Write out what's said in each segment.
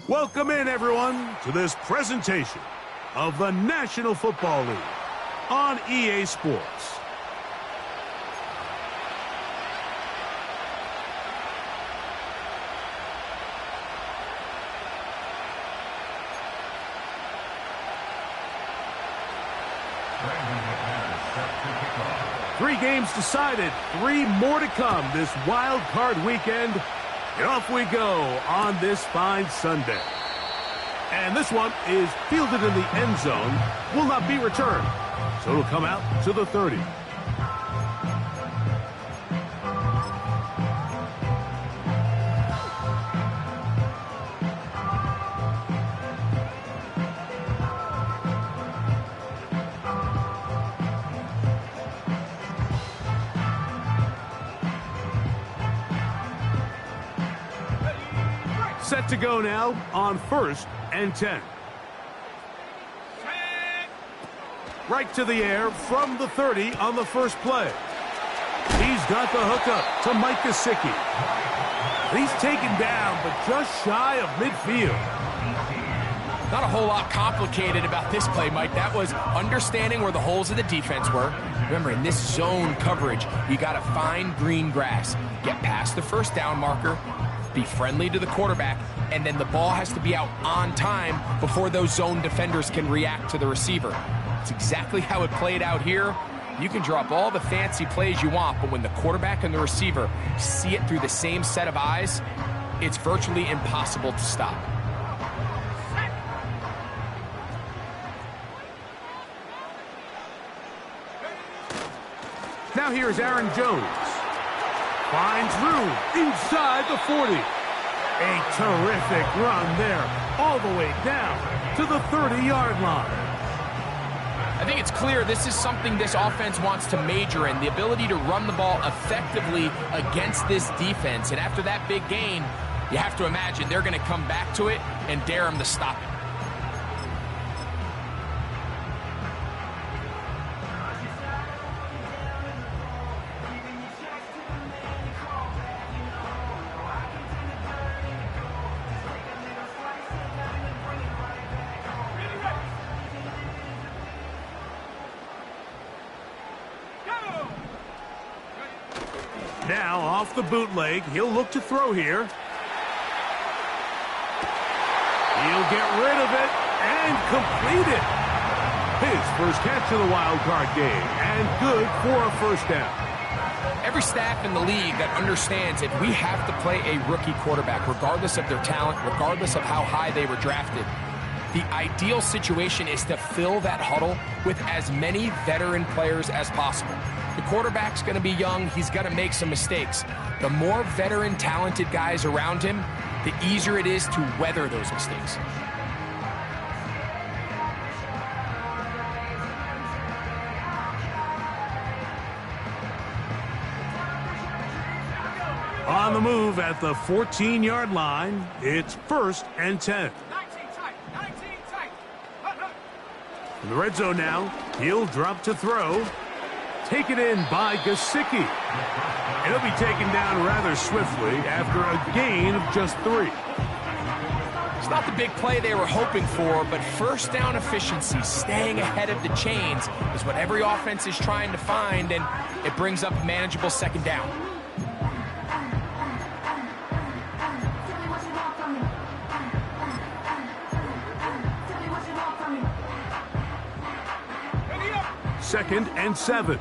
Welcome in, everyone, to this presentation of the National Football League on EA Sports. Three games decided, three more to come this wild card weekend. And off we go on this fine Sunday. And this one is fielded in the end zone, will not be returned. So it'll come out to the 30. Set to go now on 1st and 10. Right to the air from the 30 on the first play. He's got the hookup to Mike Gesicki. He's taken down, but just shy of midfield. Not a whole lot complicated about this play, Mike. That was understanding where the holes of the defense were. Remember, in this zone coverage, you got to find green grass. Get past the first down marker, be friendly to the quarterback, and then the ball has to be out on time before those zone defenders can react to the receiver. It's exactly how it played out here. You can draw up all the fancy plays you want, but when the quarterback and the receiver see it through the same set of eyes, it's virtually impossible to stop. Now here's Aaron Jones. Finds room inside the 40. A terrific run there, all the way down to the 30-yard line. I think it's clear this is something this offense wants to major in, the ability to run the ball effectively against this defense. And after that big gain, you have to imagine they're going to come back to it and dare them to stop it. Now, off the bootleg, he'll look to throw here. He'll get rid of it and complete it. His first catch of the wild card game, and good for a first down. Every staff in the league that understands that we have to play a rookie quarterback, regardless of their talent, regardless of how high they were drafted. The ideal situation is to fill that huddle with as many veteran players as possible. The quarterback's going to be young. He's going to make some mistakes. The more veteran, talented guys around him, the easier it is to weather those mistakes. On the move at the 14-yard line, it's 1st and 10. In the red zone now, he'll drop to throw. Taken in by Gesicki. And he'll be taken down rather swiftly after a gain of just 3. It's not the big play they were hoping for, but first down efficiency, staying ahead of the chains, is what every offense is trying to find, and it brings up manageable second down. Second and 7.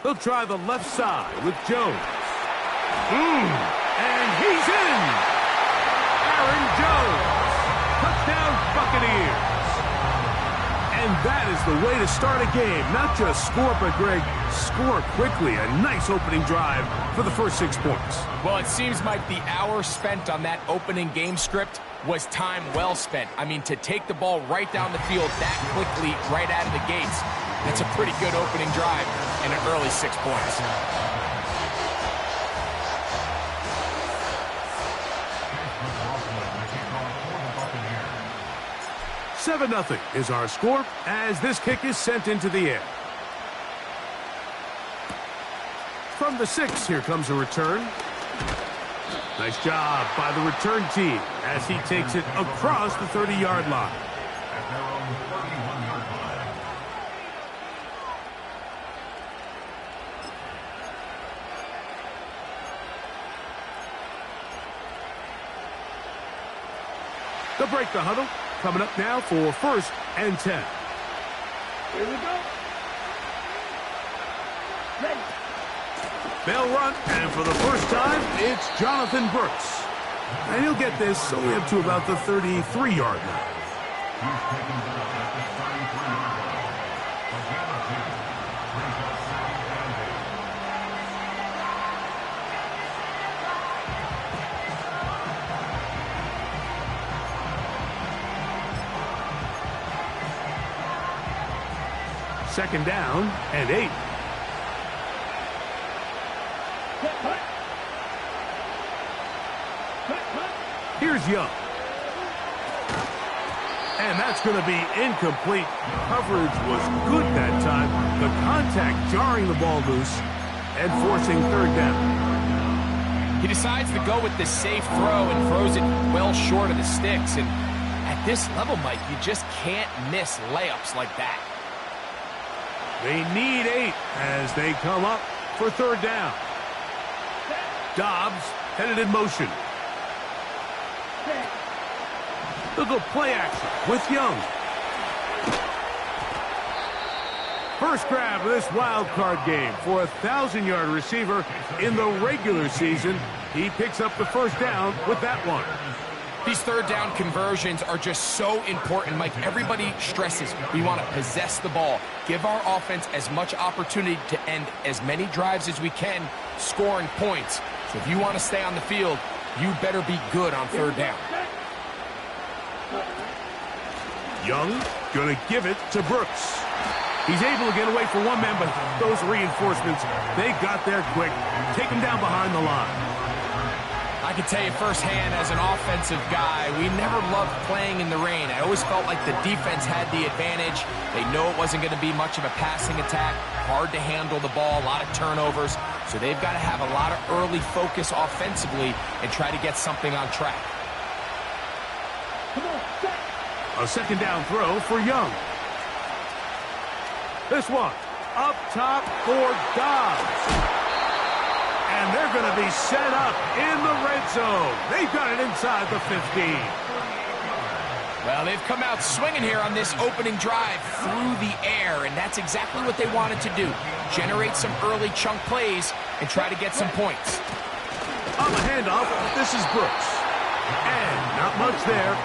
They'll try the left side with Jones. And he's in! Aaron Jones. Touchdown Buccaneers. And that is the way to start a game. Not just score, but, Greg, score quickly. A nice opening drive for the first 6 points. Well, it seems like the hour spent on that opening game script was time well spent. I mean, to take the ball right down the field that quickly, right out of the gates, that's a pretty good opening drive and an early 6 points. 7-0 is our score as this kick is sent into the air. From the 6, here comes a return. Nice job by the return team as he takes it across the 30-yard line. They'll break the huddle. Coming up now for 1st and 10. Here we go. Ready. They'll run, and for the first time, it's Jonathan Brooks. And he'll get this only up to about the 33-yard line. Second down and 8. Here's Young. And that's going to be incomplete. Coverage was good that time. The contact jarring the ball loose and forcing 3rd down. He decides to go with the safe throw and throws it well short of the sticks. And at this level, Mike, you just can't miss layups like that. They need 8 as they come up for 3rd down. Dobbs headed in motion. They'll go play action with Young. First grab of this wild card game for a 1,000-yard receiver in the regular season. He picks up the 1st down with that one. These 3rd down conversions are just so important, Mike. Everybody stresses we want to possess the ball, give our offense as much opportunity to end as many drives as we can, scoring points. So if you want to stay on the field, you better be good on 3rd down. Young going to give it to Brooks. He's able to get away for one man, but those reinforcements, they got there quick. Take him down behind the line. I can tell you firsthand as an offensive guy, we never loved playing in the rain. I always felt like the defense had the advantage. They know it wasn't going to be much of a passing attack, hard to handle the ball, a lot of turnovers. So they've got to have a lot of early focus offensively and try to get something on track. A 2nd down throw for Young. This one up top for Dobbs. And they're going to be set up in the red zone. They've got it inside the 15. Well, they've come out swinging here on this opening drive through the air, and that's exactly what they wanted to do. Generate some early chunk plays and try to get some points. On the handoff, this is Brooks. And not much there.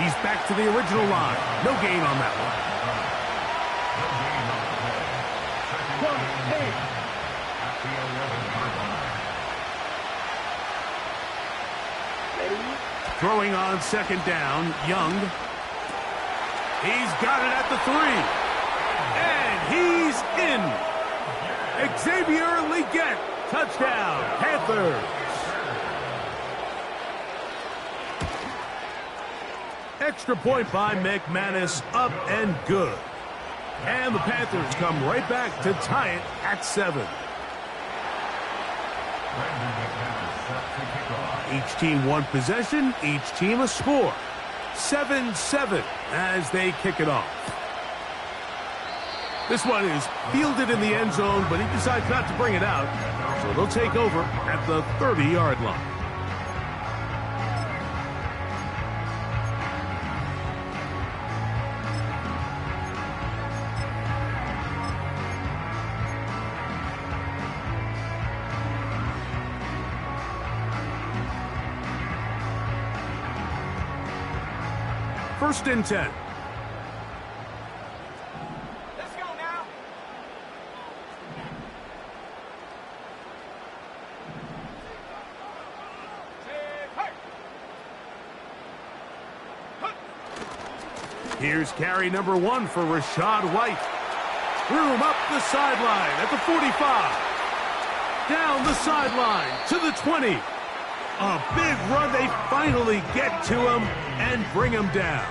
He's back to the original line. No gain on that one. Throwing on 2nd down, Young. He's got it at the 3. And he's in. Xavier Legette, touchdown, Panthers. Extra point by McManus, up and good. And the Panthers come right back to tie it at 7. Each team one possession, each team a score. 7-7 as they kick it off. This one is fielded in the end zone, but he decides not to bring it out. So they'll take over at the 30-yard line. First and 10. Here's carry number 1 for Rashad White. Room up the sideline at the 45. Down the sideline to the 20. A big run. They finally get to him and bring him down.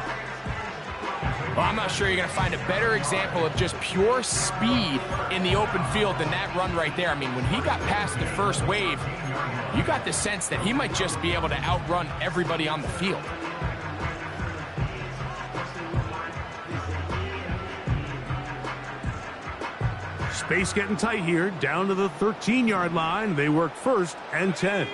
Well, I'm not sure you're going to find a better example of just pure speed in the open field than that run right there. I mean, when he got past the first wave, you got the sense that he might just be able to outrun everybody on the field. Space getting tight here, down to the 13-yard line. They work 1st and 10.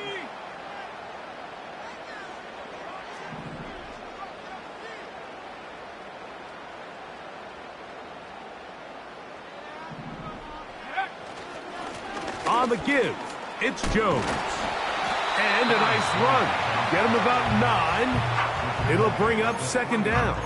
On the give, it's Jones. And a nice run. Get him about 9. It'll bring up 2nd down.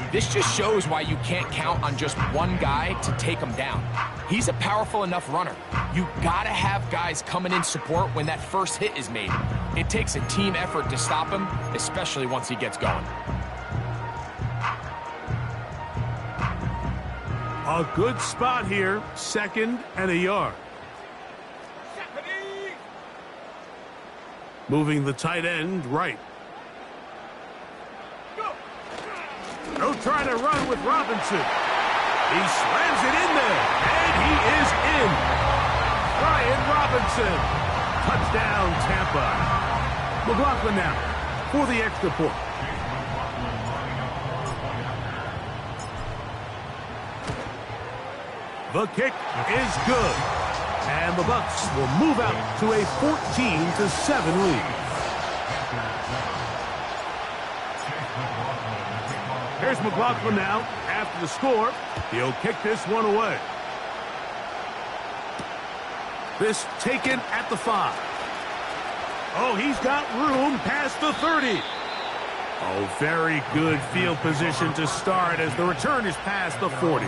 This just shows why you can't count on just one guy to take him down. He's a powerful enough runner. You gotta have guys coming in support when that first hit is made. It takes a team effort to stop him, especially once he gets going. A good spot here, 2nd and a yard. Moving the tight end right. No trying to run with Robinson. He slams it in there, and he is in. Brian Robinson. Touchdown, Tampa. McLaughlin now for the extra point. The kick is good. And the Bucs will move out to a 14-7 lead. Here's McLaughlin now. After the score, he'll kick this one away. This taken at the 5. Oh, he's got room past the 30. Oh, very good field position to start as the return is past the 40.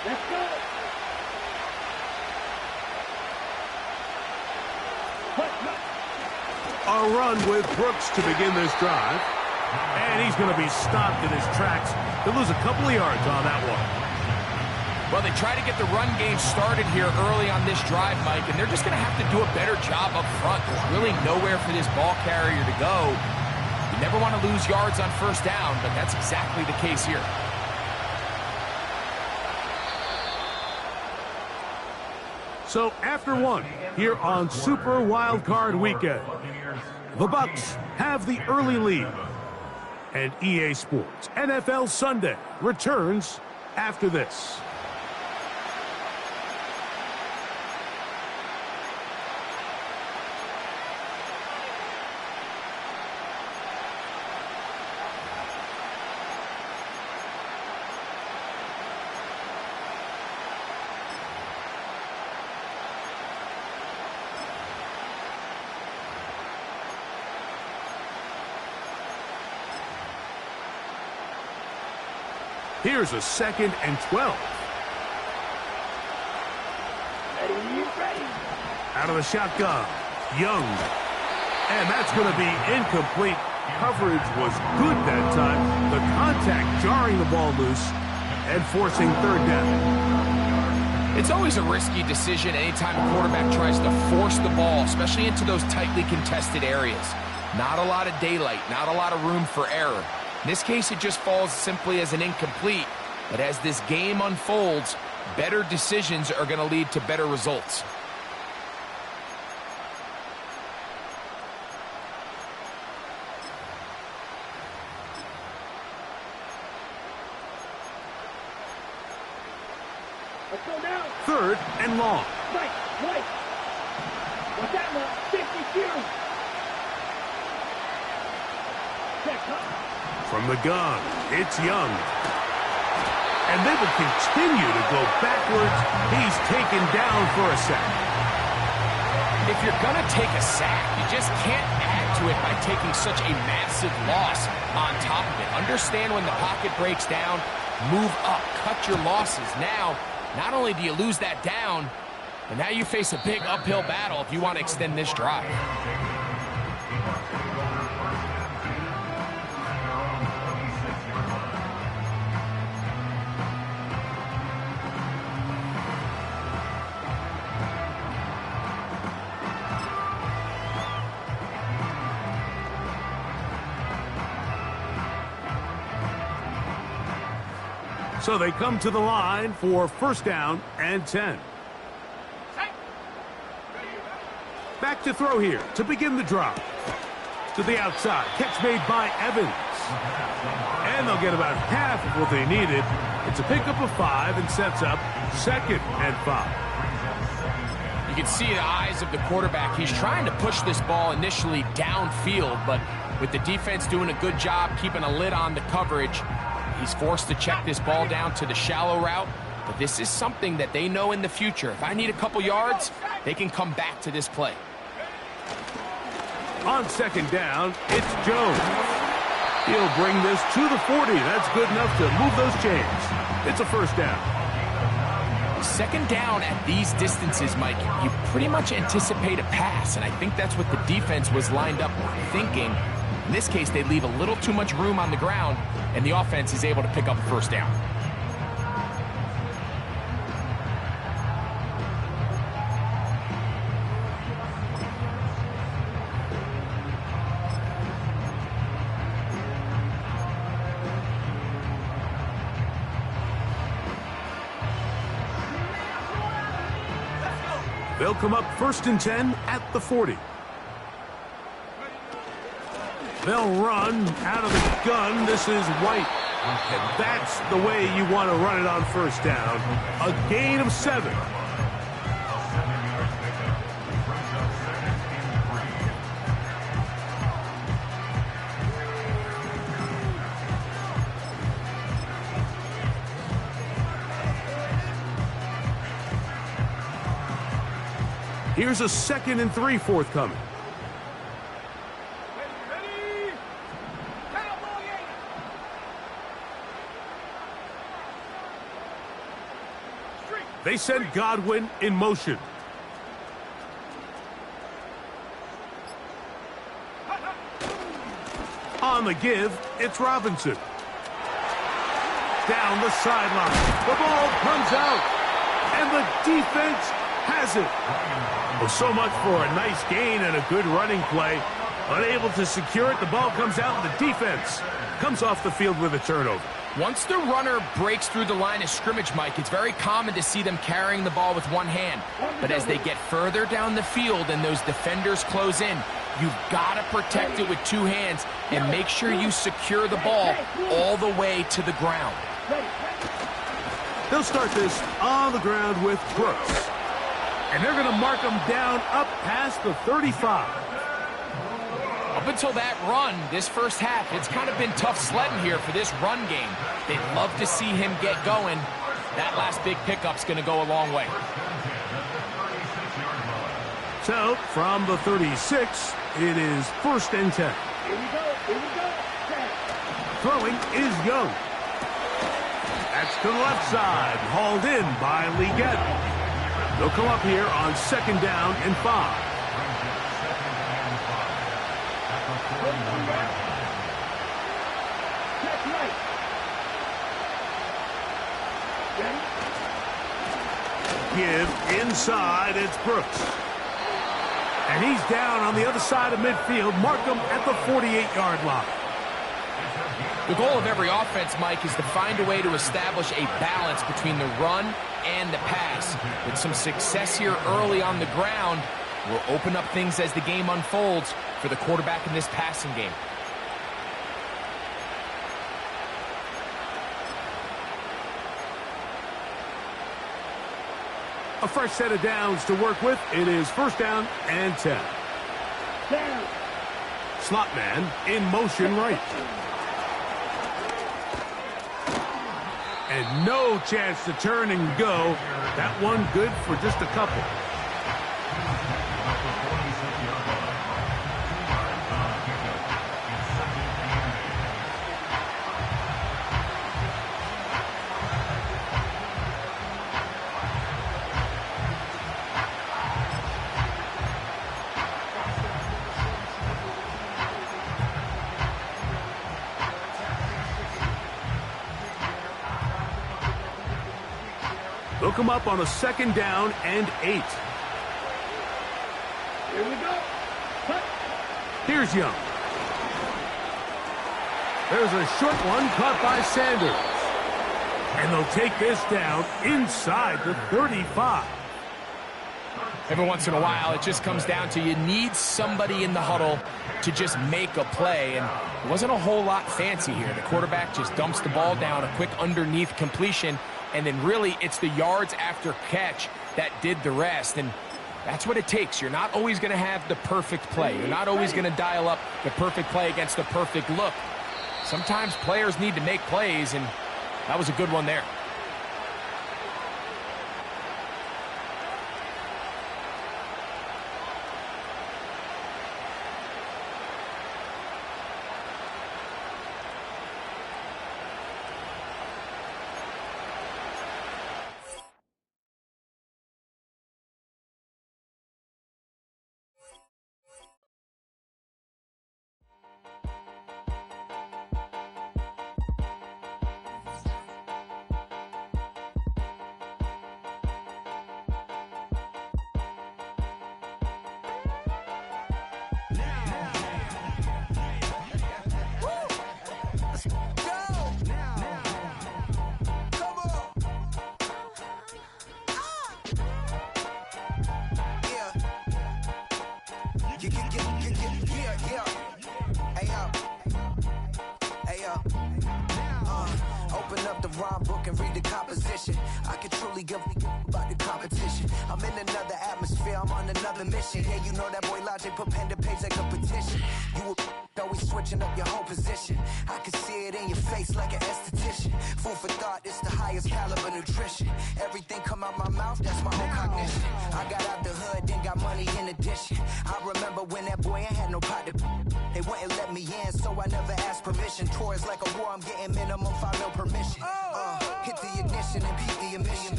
Let's go. A run with Brooks to begin this drive. And he's going to be stopped in his tracks. He'll lose a couple of yards on that one. Well, they try to get the run game started here early on this drive, Mike, and they're just going to have to do a better job up front. There's really nowhere for this ball carrier to go. You never want to lose yards on 1st down, but that's exactly the case here. So after one, here on Super Wildcard Weekend, the Bucs have the early lead. And EA Sports NFL Sunday returns after this. Here's a 2nd and 12. Ready. Out of the shotgun, Young. And that's going to be incomplete. Coverage was good that time. The contact jarring the ball loose and forcing 3rd down. It's always a risky decision anytime a quarterback tries to force the ball, especially into those tightly contested areas. Not a lot of daylight, not a lot of room for error. In this case, it just falls simply as an incomplete. But as this game unfolds, better decisions are going to lead to better results. Let's go down. 3rd and long. Right. What's that one? 52. Check up. From the gun, it's Young. And they will continue to go backwards. He's taken down for a sack. If you're going to take a sack, you just can't add to it by taking such a massive loss on top of it. Understand when the pocket breaks down, move up, cut your losses. Now, not only do you lose that down, but now you face a big uphill battle if you want to extend this drive. So they come to the line for first down and 10. Back to throw here to begin the drive. To the outside. Catch made by Evans. And they'll get about half of what they needed. It's a pickup of 5 and sets up 2nd and 5. You can see the eyes of the quarterback. He's trying to push this ball initially downfield, but with the defense doing a good job keeping a lid on the coverage, he's forced to check this ball down to the shallow route. But this is something that they know in the future. If I need a couple yards, they can come back to this play. On 2nd down, it's Jones. He'll bring this to the 40. That's good enough to move those chains. It's a first down. 2nd down at these distances, Mike, you pretty much anticipate a pass, and I think that's what the defense was lined up thinking. In this case, they leave a little too much room on the ground, and the offense is able to pick up a first down. They'll come up 1st and 10 at the 40. They'll run out of the gun. This is White. And that's the way you want to run it on first down. A gain of 7. Here's a 2nd and 3 forthcoming. They send Godwin in motion. On the give, it's Robinson. Down the sideline. The ball comes out. And the defense has it. Well, so much for a nice gain and a good running play. Unable to secure it, the ball comes out and the defense comes off the field with a turnover. Once the runner breaks through the line of scrimmage, Mike, it's very common to see them carrying the ball with one hand. But as they get further down the field and those defenders close in, you've got to protect it with 2 hands and make sure you secure the ball all the way to the ground. They'll start this on the ground with Brooks. And they're going to mark him down up past the 35. Up until that run, this first half, it's kind of been tough sledding here for this run game. They'd love to see him get going. That last big pickup's going to go a long way. So, from the 36, it is 1st and 10. Here we go. Throwing is Young. That's to the left side, hauled in by Leggett. They'll come up here on 2nd down and 5. Give inside, it's Brooks. And he's down on the other side of midfield. Mark him at the 48-yard line. The goal of every offense, Mike, is to find a way to establish a balance between the run and the pass. With some success here early on the ground, will open up things as the game unfolds for the quarterback in this passing game. A fresh set of downs to work with. It is 1st down and 10. Down. Slot man in motion right. And no chance to turn and go. That one good for just a couple. They'll come up on a 2nd down and 8. Here we go. Cut. Here's Young. There's a short one caught by Sanders. And they'll take this down inside the 35. Every once in a while, it just comes down to you need somebody in the huddle to just make a play. And it wasn't a whole lot fancy here. The quarterback just dumps the ball down, a quick underneath completion, and then really it's the yards after catch that did the rest. And that's what it takes. You're not always going to have the perfect play. You're not always going to dial up the perfect play against the perfect look. Sometimes players need to make plays, and that was a good one there. Open up the rhyme book and read the composition. I could truly give about the competition. I'm in another atmosphere, I'm on another mission. Yeah, you know that boy Logic put pen to page like a petition. You were always switching up your whole position. I can see it in your face like an esthetician. Food for thought, it's the highest caliber nutrition. Everything come out my mouth, that's my own cognition. I got out the hood, then got money in addition. I remember when that boy ain't had no pot to. They wouldn't let me in, so I never asked permission. Tours like a war, I'm getting minimum 5 mil permission. Hit the ignition and beat the emission.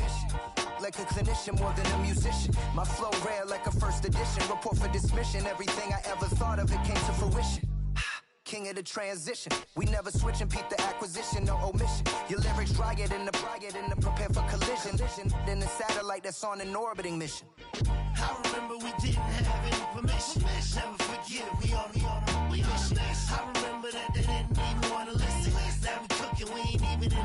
Like a clinician more than a musician. My flow rare like a first edition. Report for dismission. Everything I ever thought of, it came to fruition. King of the transition. We never switch and peep the acquisition, no omission. Your lyrics dry it in the prepare for collision. Then the satellite that's on an orbiting mission. I remember we didn't have any permission. Never forget it, we on the mission. I remember that they didn't even want to listen. Now we cooking, we ain't even in